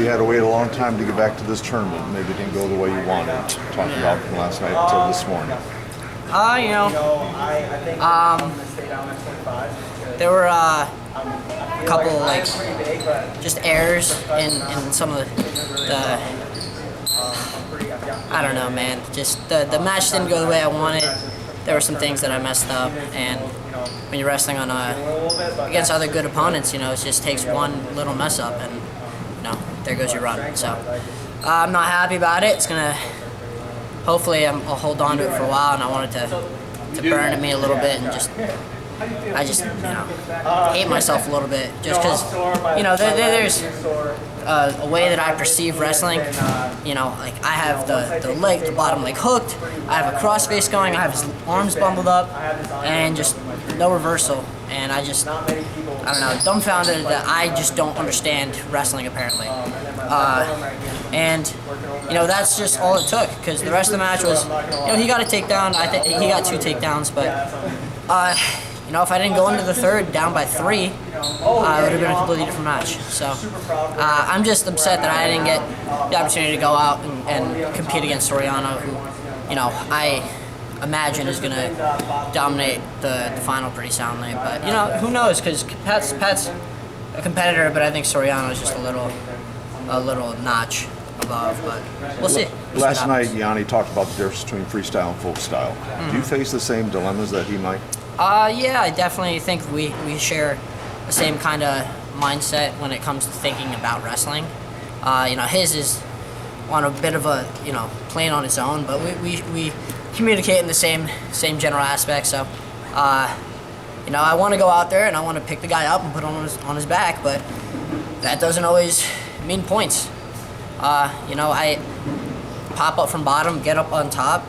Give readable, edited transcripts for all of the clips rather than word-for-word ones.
had to wait a long time to get back to this tournament. Maybe it didn't go the way you wanted. Talking about from last night until this morning. There were a couple like just errors in some of the I don't know, man. Just the match didn't go the way I wanted. There were some things that I messed up, and when you're wrestling on against other good opponents, it just takes one little mess up, and there goes your run. So I'm not happy about it. It's gonna hopefully I'll hold on to it for a while, and I want it to burn at me a little bit, and I just hate myself a little bit just because there's a way that I perceive wrestling. Like I have the bottom leg hooked, I have a crossface going, I have his arms bundled up, and just no reversal. And I don't know, dumbfounded that I just don't understand wrestling apparently. And that's just all it took, because the rest of the match was, he got a takedown. I think he got 2 takedowns, but if I didn't go into the third down by 3, it would have been a completely different match. So I'm just upset that I didn't get the opportunity to go out and compete against Soriano, who, I imagine is going to dominate the final pretty soundly. But, who knows, because Pat's a competitor, but I think Soriano is just a little notch above, but we'll see. Last night, Yanni talked about the difference between freestyle and folk style. Mm-hmm. Do you face the same dilemmas that he might? Yeah, I definitely think we share the same kind of mindset when it comes to thinking about wrestling. His is on a bit of a, plane on its own, but we communicate in the same general aspects. So, I want to go out there and I want to pick the guy up and put him on his back, but that doesn't always mean points. I pop up from bottom, get up on top,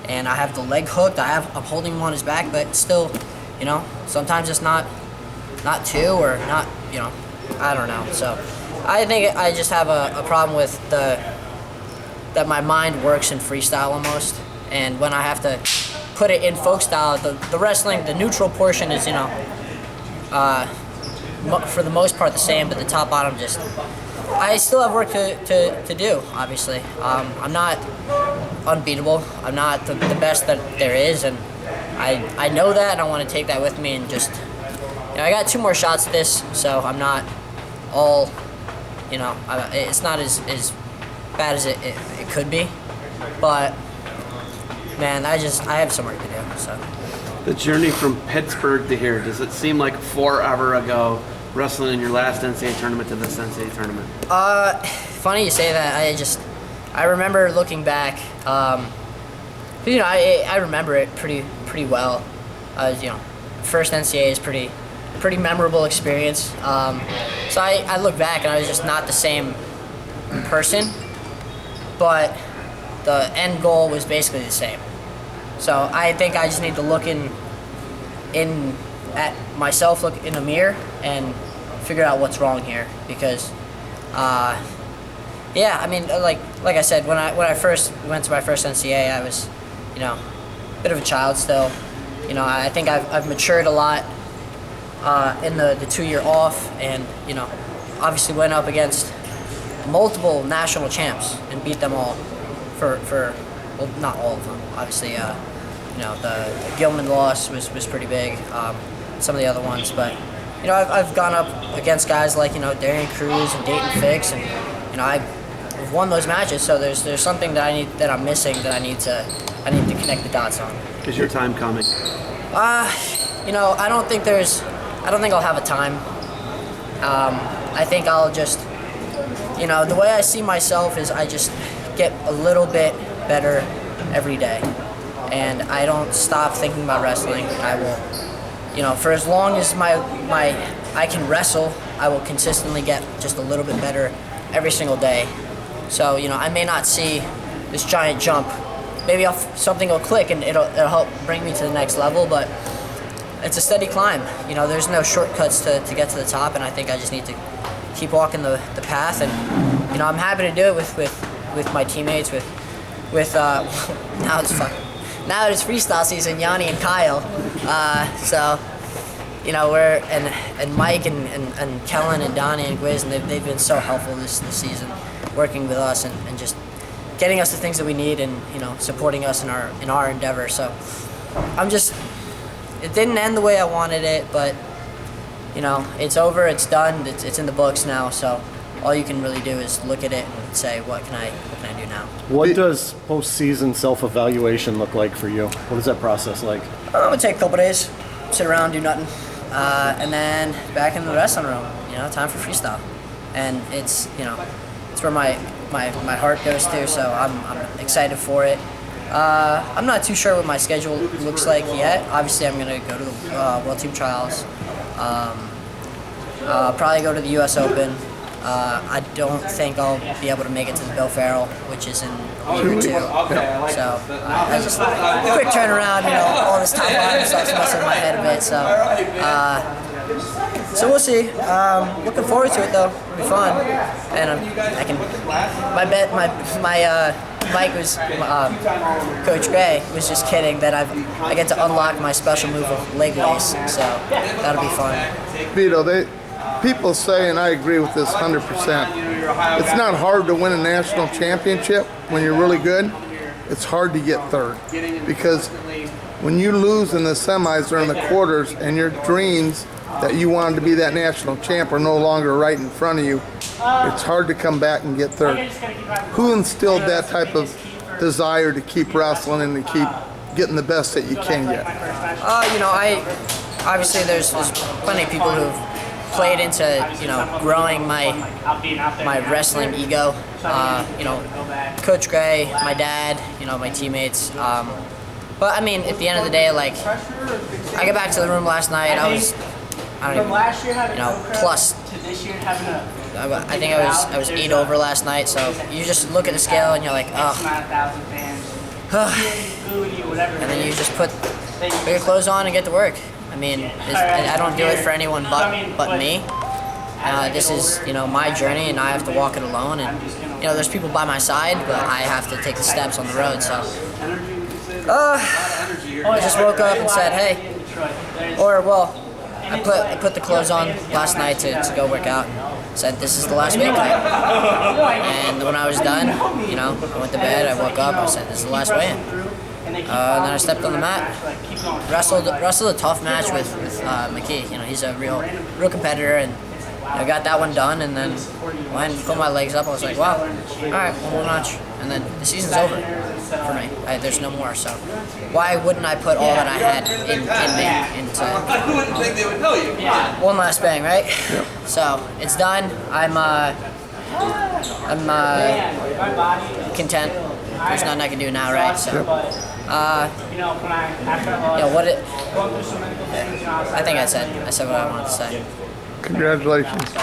and I have the leg hooked. I'm holding him on his back, but still, sometimes it's not 2 or not, I don't know. So I think I just have a problem with that my mind works in freestyle almost, and when I have to put it in folk style, the wrestling, the neutral portion is, for the most part the same, but the top bottom just, I still have work to do, obviously. I'm not unbeatable. I'm not the best that there is, and I know that, and I want to take that with me, and just, I got 2 more shots at this, so I'm not all, it's not as bad as it could be, but man, I have some work to do. So the journey from Pittsburgh to here, does it seem like forever ago, wrestling in your last NCAA tournament to this NCAA tournament? Funny you say that. I remember looking back. I remember it pretty well. First NCAA is pretty memorable experience. So I look back and I was just not the same person, but the end goal was basically the same. So I think I just need to look at myself, look in a mirror, and figure out what's wrong here. Because, like I said, when I first went to my first NCAA, I was, a bit of a child still. I think I've matured a lot in the 2-year off, and obviously went up against multiple national champs and beat them all well, not all of them, obviously. The Gilman loss was pretty big, some of the other ones, but I've gone up against guys like Darian Cruz and Dayton Fix, and I've won those matches. So there's something that I'm missing that I need to connect the dots on. Is your time coming? I don't think I'll have a time. I think I'll just, the way I see myself is I just get a little bit better every day, and I don't stop thinking about wrestling. I will, for as long as I can wrestle, I will consistently get just a little bit better every single day. So I may not see this giant jump. Maybe something will click and it'll help bring me to the next level, but it's a steady climb. There's no shortcuts to get to the top, and I think I just need to keep walking the path. And I'm happy to do it with my teammates, with now it's freestyle season, Yanni and Kyle. So we're and Mike and Kellen and Donnie and Gwiz, and they've been so helpful this season, working with us and just getting us the things that we need, and supporting us in our endeavor. So it didn't end the way I wanted it, but it's over, it's done, it's in the books now. So all you can really do is look at it and say, what can I do now? What does postseason self-evaluation look like for you? What is that process like? I'm gonna take a couple days, sit around, do nothing, and then back in the wrestling room. Time for freestyle, and it's where my heart goes to. So I'm excited for it. I'm not too sure what my schedule looks like yet. Obviously, I'm gonna go to the World Team Trials. Probably go to the U.S. Open. I don't think I'll be able to make it to the Bill Farrell, which is in a week or two. So I just quick turnaround. All this top line stuff's messing with my head a bit. So we'll see. Looking forward to it though. It'll be fun, and Mike was Coach Gray was just kidding that I get to unlock my special move of leg lace. So that'll be fun. Vito, people say, and I agree with this 100%, it's not hard to win a national championship when you're really good. It's hard to get third, because when you lose in the semis or in the quarters and your dreams that you wanted to be that national champ are no longer right in front of you, it's hard to come back and get third. Who instilled that type of desire to keep wrestling and to keep getting the best that you can get? Obviously there's plenty of people who've played into growing my wrestling ego. Coach Gray, my dad, my teammates. But I mean, at the end of the day, like, I got back to the room last night. I think I was 8 over last night. So you just look at the scale and you're like, oh. And then you just put your clothes on and get to work. I mean, I don't do it for anyone but me. This is, my journey, and I have to walk it alone. And, there's people by my side, but I have to take the steps on the road. So, I just woke up and said, hey, I put the clothes on last night to go work out. Said, this is the last weigh-in. And when I was done, I went to bed, I woke up, I said, this is the last weigh-in. And then I stepped on the mat, wrestled a tough match with McKee. He's a real competitor, and I got that one done. And then when I put my legs up, I was like, wow, all right, one more notch, and then the season's over for me. There's no more. So why wouldn't I put all that I had in me into one last bang, right? Yep. So it's done. I'm content. There's nothing I can do now, right? So. I think I said what I wanted to say. Congratulations.